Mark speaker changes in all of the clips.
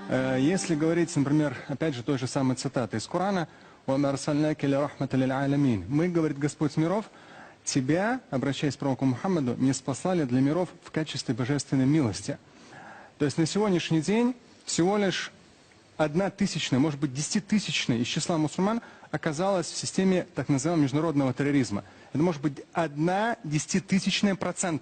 Speaker 1: Если говорить, например, опять же, той же самой цитаты из Корана, мы, говорит Господь миров, тебя, обращаясь к пророку Мухаммаду, не спасали для миров в качестве божественной милости. То есть на сегодняшний день всего лишь 1/1000, может быть 10-тысячная из числа мусульман оказалась в системе так называемого международного терроризма. Это может быть 0,1%.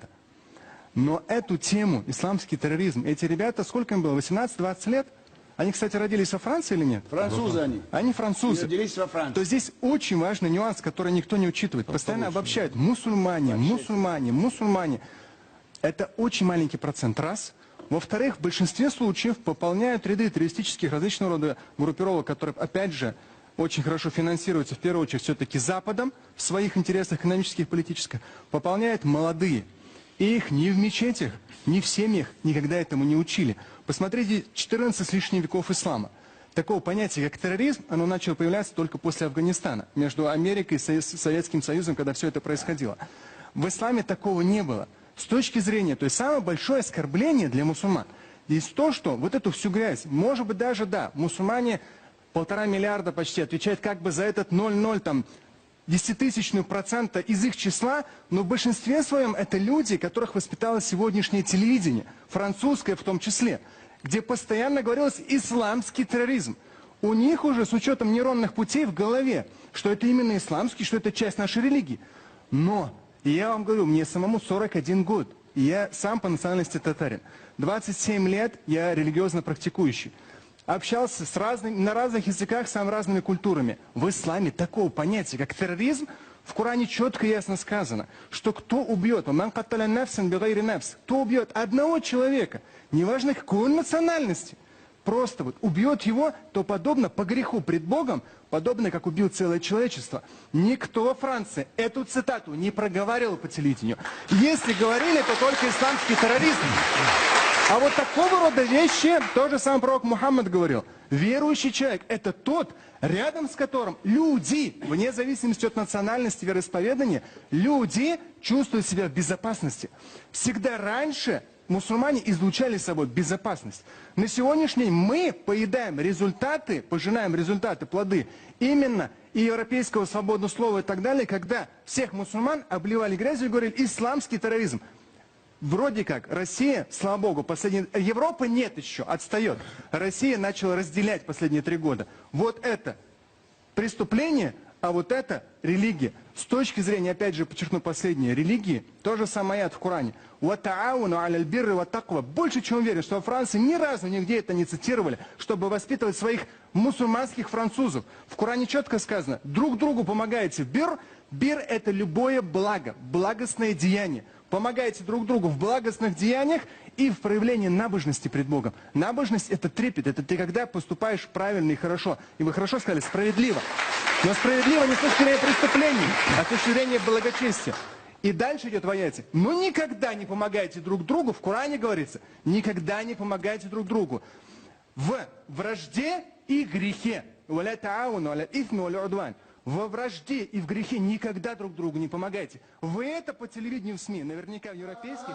Speaker 1: Но эту тему, исламский терроризм, эти ребята, сколько им было, 18-20 лет? Они, кстати, родились во Франции или нет?
Speaker 2: Французы они.
Speaker 1: Они французы.
Speaker 2: Родились во Франции.
Speaker 1: То здесь очень важный нюанс, который никто не учитывает. Постоянно обобщают. Мусульмане, мусульмане, мусульмане. Это очень маленький процент, раз. Во-вторых, в большинстве случаев пополняют ряды террористических различного рода группировок, которые, опять же, очень хорошо финансируются, в первую очередь, все-таки Западом, в своих интересах экономических и политических, пополняют молодые. И их ни в мечетях, ни в семьях никогда этому не учили. Посмотрите, 14 с лишним веков ислама. Такого понятия, как терроризм, оно начало появляться только после Афганистана, между Америкой и Советским Союзом, когда все это происходило. В исламе такого не было. С точки зрения, то есть самое большое оскорбление для мусульман, есть то, что вот эту всю грязь, может быть даже, да, мусульмане 1,5 миллиарда почти отвечают как бы за этот 0,0 там, 10-тысячную% из их числа, но в большинстве своем это люди, которых воспитало сегодняшнее телевидение, французское в том числе, где постоянно говорилось исламский терроризм. У них уже с учетом нейронных путей в голове, что это именно исламский, что это часть нашей религии. Но, я вам говорю, мне самому 41 год, и я сам по национальности татарин. 27 лет я религиозно практикующий. Общался на разных языках с самыми разными культурами. В исламе такого понятия, как терроризм, в Коране четко и ясно сказано, что кто убьет, кто убьет одного человека, неважно какой он национальности, просто вот убьет его, то подобно по греху пред Богом, подобно как убил целое человечество. Никто во Франции эту цитату не проговаривал по телевидению. Если говорили, то только исламский терроризм. А вот такого рода вещи, то же самое пророк Мухаммад говорил. Верующий человек – это тот, рядом с которым люди, вне зависимости от национальности, вероисповедания, люди чувствуют себя в безопасности. Всегда раньше мусульмане излучали собой безопасность. На сегодняшний день мы поедаем результаты, пожинаем результаты, плоды именно и европейского свободного слова и так далее, когда всех мусульман обливали грязью и говорили «исламский терроризм». Вроде как Россия, слава богу, Европа нет еще, отстает. Россия начала разделять последние 3 года. Вот это преступление, а вот это религия. С точки зрения, опять же, подчеркну последнее, религии, то же самое аят в Коране. Больше чем уверен, что во Франции ни разу нигде это не цитировали, чтобы воспитывать своих мусульманских французов. В Коране четко сказано, друг другу помогаете в бир. Бир – это любое благо, благостное деяние. Помогаете друг другу в благостных деяниях и в проявлении набожности пред Богом. Набожность – это трепет, это ты когда поступаешь правильно и хорошо. И вы хорошо сказали, справедливо. Но справедливо не с точки зрения преступлений, а с точки зрения благочестия. И дальше идет в аяте. Но никогда не помогайте друг другу, в Коране говорится, никогда не помогайте друг другу в вражде и грехе. Во вражде и в грехе никогда друг другу не помогайте. Вы это по телевидению в СМИ, наверняка в европейских.